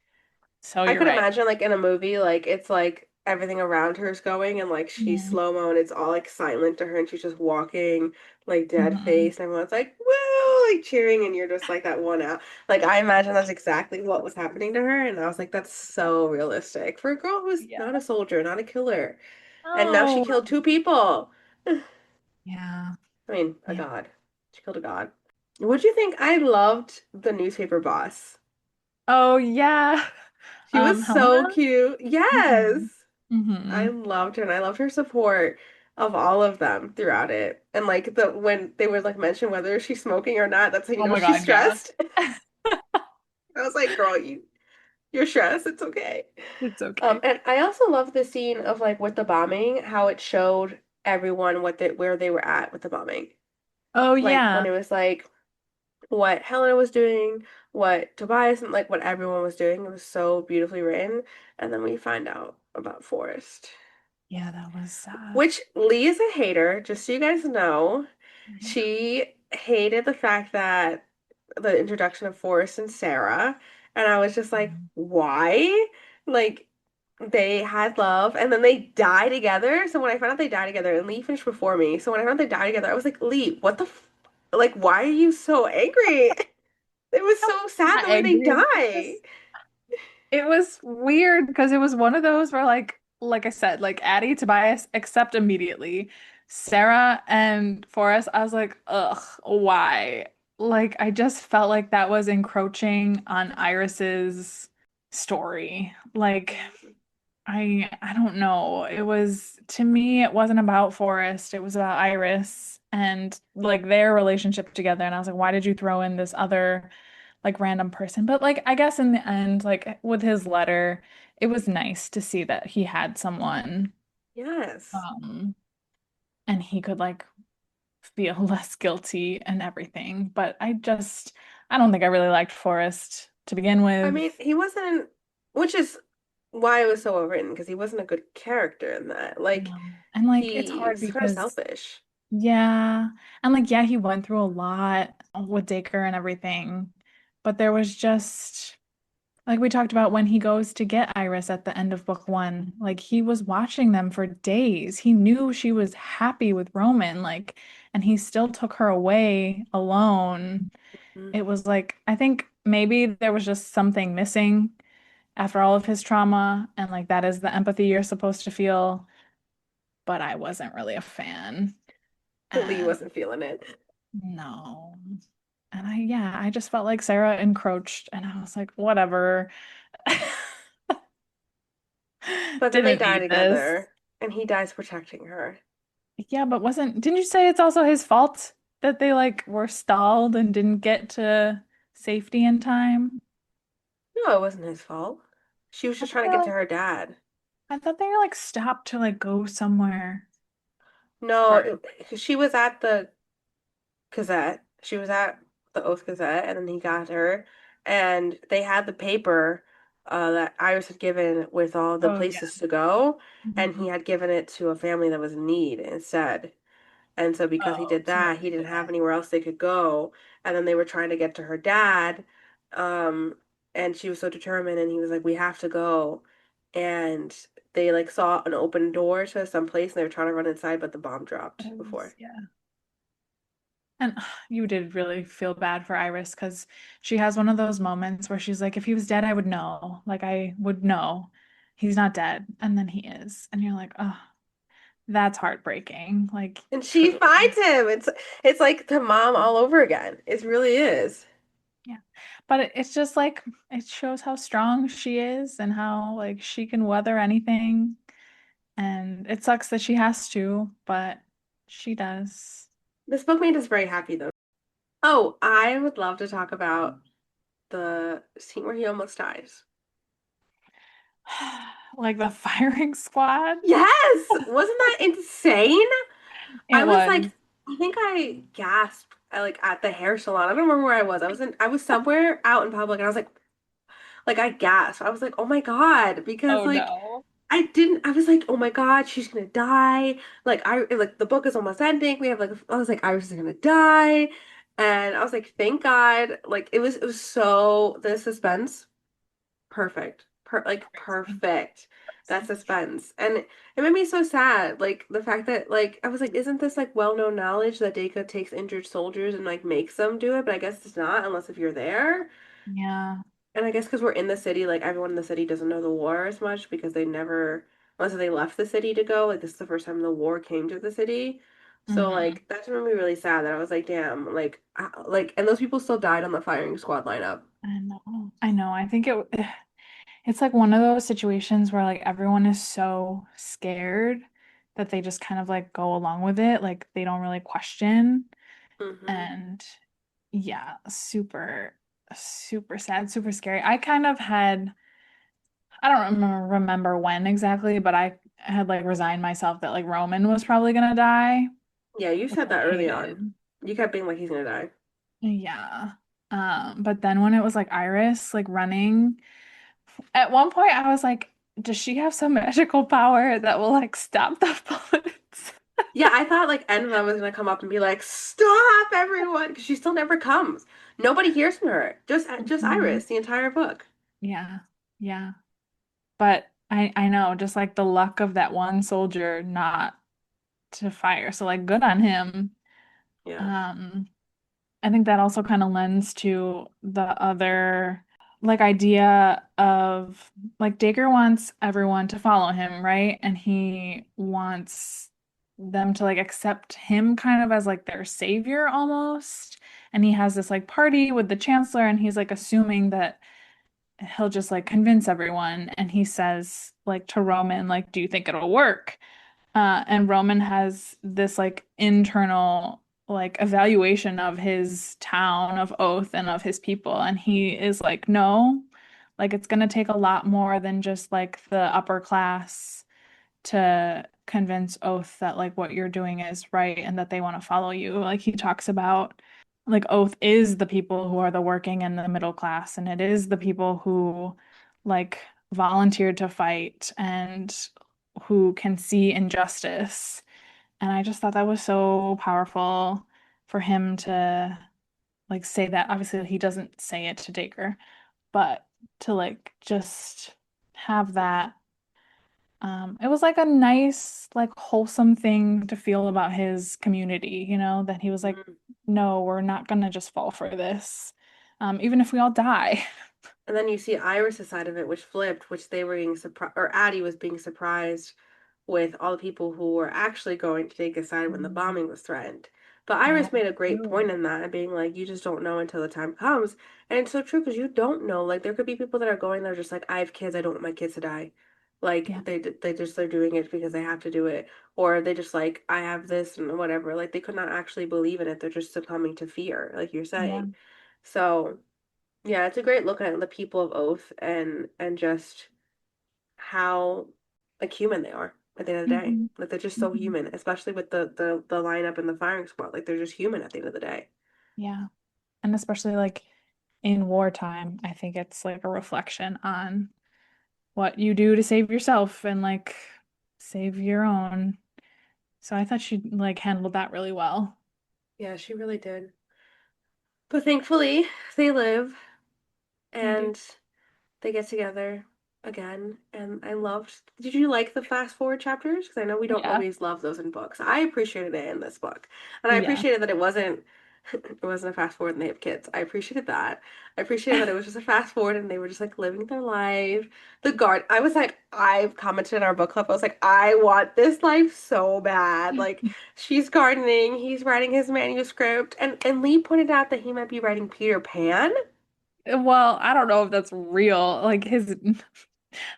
So I you're could right. imagine like in a movie, like it's like everything around her is going and like she's Yeah. slow-mo and it's all like silent to her and she's just walking like dead Mhm. face and everyone's like, woo, like cheering and you're just like that one out. Like I imagine that's exactly what was happening to her and I was like, that's so realistic for a girl who's Yeah. not a soldier, not a killer. And now she Oh. killed two people. I Yeah. mean, a Yeah. god. She killed a god. What'd you think? I loved the newspaper boss. Oh yeah. She was so Helena? cute. Hmm. Yes. I Hmm. loved her and I loved her support of all of them throughout it. And like the when they would like mention whether she's smoking or not, that's how you Oh know my she's God, yes. stressed. I was like, girl, you're stressed. It's okay. It's okay. And I also love the scene of like with the bombing, how it showed everyone where they were at with the bombing. Oh Like when yeah. it was like what Helena was doing, what Tobias and like what everyone was doing. It was so beautifully written. And then we find out about Forrest. Yeah, that was sad. Which Lee is a hater, just so you guys know. Mhm. She hated the fact that the introduction of Forrest and Sarah, and I was just like, why? Like they had love and then they die together. So when I found out they died together, and Lee finished before me, so when I found out they died together, I was like, Lee, what the f like why are you so angry? It was I so was sad not the way they angry. die. It was weird because it was one of those where like I said, like Addie, Tobias, accept immediately. Sarah and Forrest, I was like, ugh, why? Like I just felt like that was encroaching on Iris's story. Like I don't know. It was to me it wasn't about Forrest, it was about Iris and like their relationship together. And I was like, why did you throw in this other like random person? But like I guess in the end, like with his letter, it was nice to see that he had someone, Yes. um, and he could like feel less guilty and everything. But I don't think I really liked Forrest to begin I with. mean, he wasn't, which is why it was so overwritten, because he wasn't a good character in that. Like, No. And like it's he hard was kind of because selfish. yeah, and like yeah, he went through a lot with Dacre and everything, but there was just like we talked about when he goes to get Iris at the end of book one, like he was watching them for days. He knew she was happy with Roman, like, and he still took her away alone. Mhm. It was like, I think maybe there was just something missing after all of his trauma, and like that is the empathy you're supposed to feel, but I wasn't really a fan. Lee And wasn't feeling it. no. And yeah, I just felt like Sarah encroached, and I was like, whatever. But then they Didn't die need this. together, and he dies protecting her. Yeah, but didn't you say it's also his fault that they like were stalled and didn't get to safety in time? No, it wasn't his fault. She was I just thought trying they to get to like her dad. I thought they like stopped to like go somewhere. No, Right. she was at the Gazette. She was at the Oath Gazette, and then he got her, and they had the paper that Iris had given with all the Oh yeah. places to go, and he Mhm. had given it to a family that was in need instead. And so because he Oh, did so that, maybe he they didn't have didn't. anywhere else they could go. And then they were trying to get to her dad, um, and she was so determined, and he was like, "We have to go." And they like saw an open door to some place, and they were trying to run inside, but the bomb dropped before. Yeah. And you did really feel bad for Iris because she has one of those moments where she's like, if he was dead, I would know. Like, I would know he's not dead. And then he is. And you're like, oh, that's heartbreaking. Like, And she truly. finds him. It's like the mom all over again. It really is. Yeah. But it's just like, it shows how strong she is and how, like, she can weather anything. And it sucks that she has to, but she does. This book made us very happy though. Oh, I would love to talk about the scene where he almost dies. Like the firing squad. Yes! Wasn't that insane? I It was was. like, I think I gasped like at the hair salon. I don't remember where I was. I was somewhere out in public and I was like I gasped. I was like, oh my God, because Oh like no. I was like, oh my God, she's gonna die. Like the book is almost ending. We have like I was like, Iris is gonna die. And I was like, thank God. Like it was so the suspense, perfect. Crazy. Perfect. That Crazy. suspense. And it made me so sad. Like the fact that like I was like, isn't this like well-known knowledge that Dacre takes injured soldiers and like makes them do it? But I guess it's not unless if you're there. Yeah. And I guess because we're in the city, like everyone in the city doesn't know the war as much because they never, unless they left the city to go, like this is the first time the war came to the city. So Hmm. like that made me really sad that I was like, damn, like, and those people still died on the firing squad lineup. I know. I know. I think it's like one of those situations where like everyone is so scared that they just kind of like go along with it. Like they don't really question. Hmm. And yeah, super, super sad, super scary. I kind of had, I don't remember when exactly, but I had like resigned myself that like Roman was probably gonna die, Yeah, you which said I that early on. hated. You kept being like he's gonna die. Yeah. But then when it was like Iris like running, at one point I was like, does she have some magical power that will like stop the bullets? Yeah, I thought like Enva was gonna come up and be like, "Stop, everyone!" Because she still never comes. Nobody hears from her. Just Mhm. Iris, the entire book. Yeah. Yeah. But I know just like the luck of that one soldier not to fire. So like good on him. Yeah. Um I think that also kind of lends to the other like idea of like Dacre wants everyone to follow him, right? And he wants them to like accept him kind of as like their savior almost. And he has this like party with the chancellor and he's like assuming that he'll just like convince everyone and he says like to Roman like do you think it'll work? And Roman has this like internal like evaluation of his town of Oath and of his people, and he is like, no, like it's gonna take a lot more than just like the upper class to convince Oath that like what you're doing is right and that they want to follow you. Like he talks about like Oath is the people who are the working and the middle class, and it is the people who like volunteered to fight and who can see injustice. And I just thought that was so powerful for him to like say that. Obviously, he doesn't say it to Dacre, but to like just have that it was like a nice, like wholesome thing to feel about his community, you know, that he was like, Mhm. no, we're not gonna just fall for this. Even if we all die. And then you see Iris' side of it, which flipped, which they were being surprised, or Addie was being surprised with all the people who were actually going to take a side when the Mm. bombing was threatened. But Yeah, Iris made a great true. point in that, and being like, you just don't know until the time comes. And it's so true because you don't know. Like, there could be people that are going there just like, I have kids, I don't want my kids to die. Like Yeah. they're doing it because they have to do it, or they just like I have this and whatever. Like they could not actually believe in it. They're just succumbing to fear, like you're Yeah. saying. So yeah, it's a great look at the people of Oath and just how like human they are at the end of the day. Hmm. Like they're just so Hmm. human, especially with the lineup and the firing squad. Like they're just human at the end of the day. Yeah. And especially like in wartime, I think it's like a reflection on what you do to save yourself and like save your own. So I thought she like handled that really well. Yeah, she really did. But thankfully, they live They do. and they get together again. And I loved. Did you like the fast forward chapters? Because I know we don't Yeah. always love those in books. I appreciated it in this book, and I Yeah. appreciated that it wasn't. It wasn't a fast forward and they have kids. I appreciated that. I appreciated that it was just a fast forward and they were just like living their life. The guard, I was like, I've commented in our book club. I was like, I want this life so bad. Like, she's gardening, he's writing his manuscript, and Lee pointed out that he might be writing Peter Pan. Well, I don't know if that's real. Like his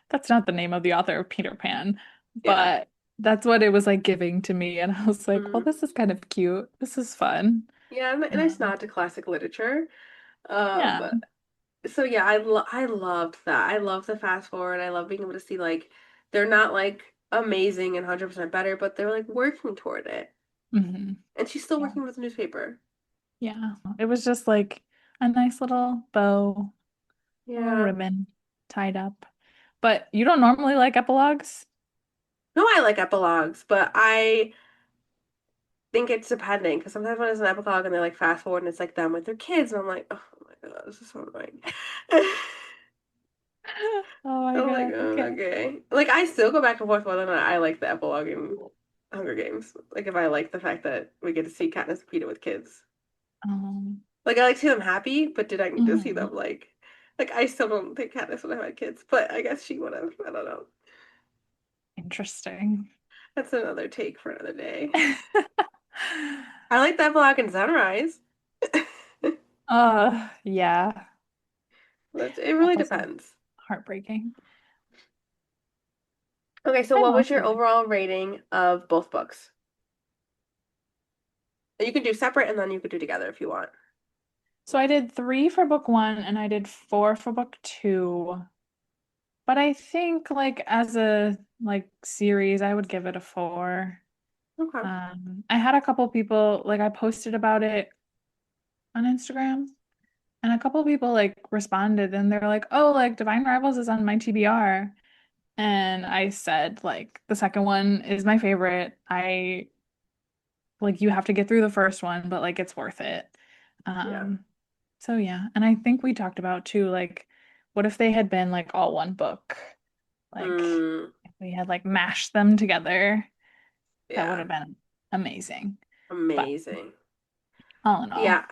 that's not the name of the author of Peter Pan, Yeah. but that's what it was like giving to me. And I was like, well, Mhm. this is kind of cute. This is fun. Yeah, and a nice Um, nod to classic literature. yeah. Um, so yeah, I loved that. I love the fast forward. I love being able to see like they're not like amazing and 100% better, but they're like working toward it. Hmm. And she's still Yeah. working with the newspaper. Yeah. It was just like a nice little bow, a little Yeah. ribbon tied up. But you don't normally like epilogues? No, I like epilogues, but I think it's depending because sometimes when it's an epilogue and they're like fast forward and it's like them with their kids, and I'm like, oh my God, this is so annoying. Oh my I'm like, God. oh, Okay. okay. Like I still go back and forth whether or not I like the epilogue in Hunger Games. Like if I like the fact that we get to see Katniss and Peeta with kids. Um, Like I like to see them happy, but did I need to see mhm. them like I still don't think Katniss would have had kids, but I guess she would have. I don't know. Interesting. That's another take for another day. I like that block in Sunrise. Yeah. But it That's really also depends. heartbreaking. Okay, so I what was mostly your like. overall rating of both books? You can do separate and then you could do together if you want. So I did 3 for book 1 and I did 4 for book 2. But I think like as a like series, I would give it a 4. Okay. I had a couple people like I posted about it on Instagram and a couple people like responded and they're like, "Oh, like Divine Rivals is on my TBR." And I said like the second one is my favorite. I like you have to get through the first one, but like it's worth it. Yeah. Um so yeah, and I think we talked about too like what if they had been like all one book? Like Mm, if we had like mashed them together, that would yeah. have been amazing. But Amazing. all in all, Yeah.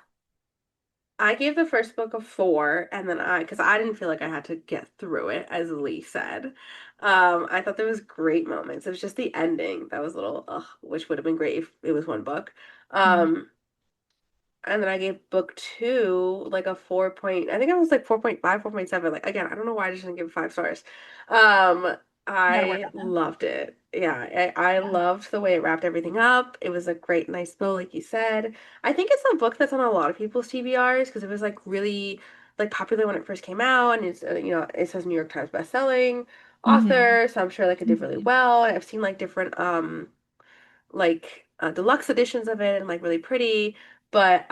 I gave the first book a 4, and then because I didn't feel like I had to get through it, as Lee said. I thought there was great moments. It was just the ending that was a little, ugh, which would have been great if it was one book. yeah. Um, And then I gave book two like a 4 point, I think I was like 4.5, 4.7. Like again, I don't know why I just didn't give it 5 stars. Um, You gotta work I on that. loved it. Yeah, I Yeah. loved the way it wrapped everything up. It was a great, nice bow, like you said. I think it's a book that's on a lot of people's TBRs because it was like really like popular when it first came out, and it's it says New York Times bestselling Hmm. author, so I'm sure like it did really well. I've seen like different deluxe editions of it and like really pretty, but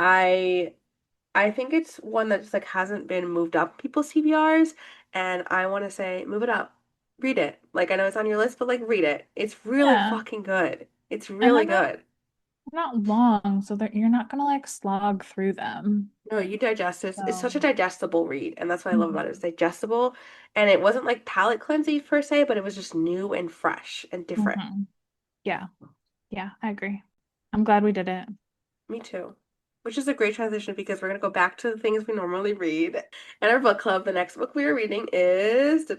I think it's one that just like hasn't been moved up people's TBRs, and I want to say move it up. Read it. Like I know it's on your list, but like read it. It's really Yeah. fucking good. It's And really good. they're not long, so that you're not gonna like slog through them. No, you digest it. It's such a So, digestible read, and that's what I love about it. It's mhm. digestible, and it wasn't like palate cleansing per se, but it was just new and fresh and different. Hmm. Yeah. Yeah, I agree. I'm glad we did it. Me too. Which is a great transition because we're going to go back to the things we normally read. In our book club, the next book we are reading is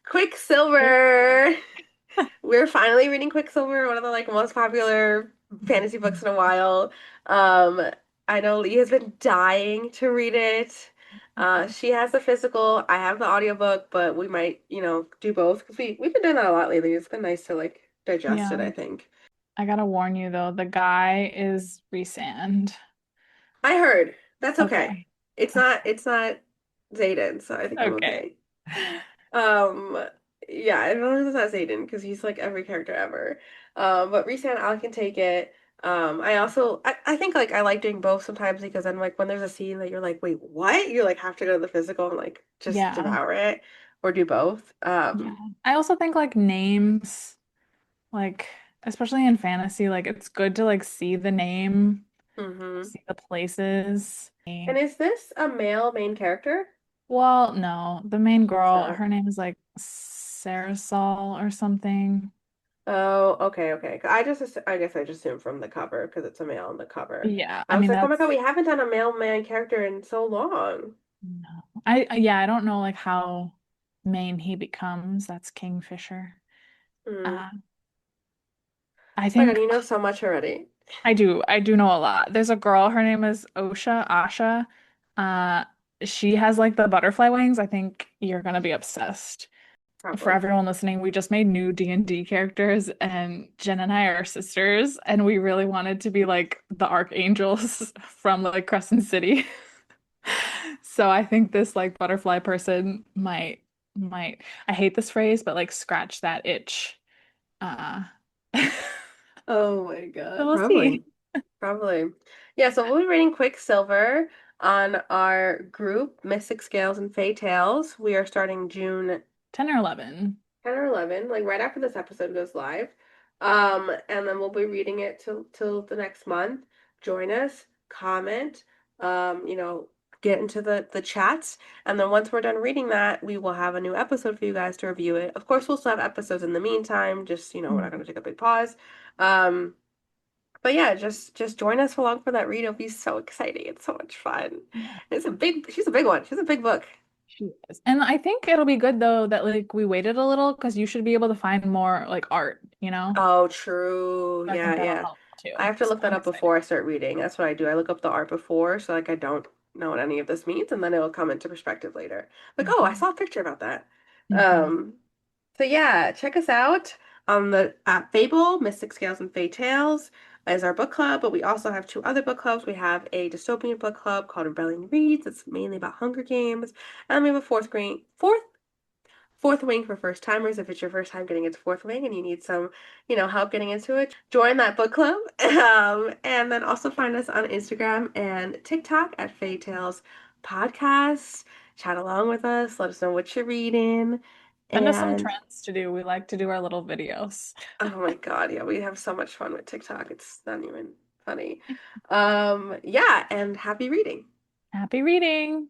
Quicksilver. We're finally reading Quicksilver, one of the like most popular fantasy books in a while. Um, I know Lee has been dying to read it. She has the physical, I have the audiobook, but we might, do both because we've been doing that a lot lately. It's been nice to like digest it, Yeah. I think. I gotta warn you though, the guy is Resand. I heard. That's okay. Okay. It's Okay. not Zayden, so I think I'm Okay. okay. Um, yeah, I don't know if it's not Zayden because he's like every character ever. But Resan, I can take it. I think like I like doing both sometimes because then like when there's a scene that you're like, wait, what? You like have to go to the physical and like just Yeah. devour it or do both. Yeah. I also think like names, like especially in fantasy, like it's good to like see the name, Hmm. see the places. And is this a male main character? Well, no, the main It's girl, not. her name is like Sarah Saul or something. Oh, okay. I guess I just assumed from the cover because it's a male on the cover. Yeah, I I was mean like, oh my God, that's we haven't done a male man character in so long. no. Yeah, I don't know like how main he becomes. That's Kingfisher. Mm. Uh, I My God, think you know so much already. I do know a lot. There's a girl, her name is Asha. Uh, she has like the butterfly wings. I think you're gonna be obsessed. For Probably. everyone listening, we just made new D&D characters, and Jen and I are sisters, and we really wanted to be like the archangels from like Crescent City. So I think this like butterfly person might I hate this phrase, but like scratch that itch. Uh Oh my so God, we'll probably. see. Probably. Yeah, so we'll be reading Quicksilver on our group, Mystic Scales and Fae Tales. We are starting June 10 or 11. 10 or 11, like right after this episode goes live. And then we'll be reading it till the next month. Join us, comment, get into the chats. And then once we're done reading that, we will have a new episode for you guys to review it. Of course, we'll still have episodes in the meantime, just we're not gonna take a big pause. Um, but yeah, just join us along for that read. It'll be so exciting. It's so much fun. Yeah. She's a big one. She's a big book. She is. And I think it'll be good though that like we waited a little because you should be able to find more like art, you know? Oh, true. So I think Yeah, that'll yeah. help I too. have to So look that I'm up excited. before I start reading. That's what I do. I look up the art before, so like I don't know what any of this means, and then it'll come into perspective later. Like, oh, I Hmm. saw a picture about that. Hmm. Um, so yeah, check us out on the at Fable, Mystic Scales and Fae Tales is our book club, but we also have two other book clubs. We have a dystopian book club called Rebellion Reads. It's mainly about Hunger Games, and we have a fourth wing for first timers. If it's your first time getting into fourth wing and you need some, help getting into it, join that book club. And then also find us on Instagram and TikTok at Fae Tales Podcasts. Chat along with us. Let us know what you're reading. Send us some And trends to do. We like to do our little videos. oh my God, yeah, we have so much fun with TikTok. It's not even funny. Yeah, and happy reading. Happy reading.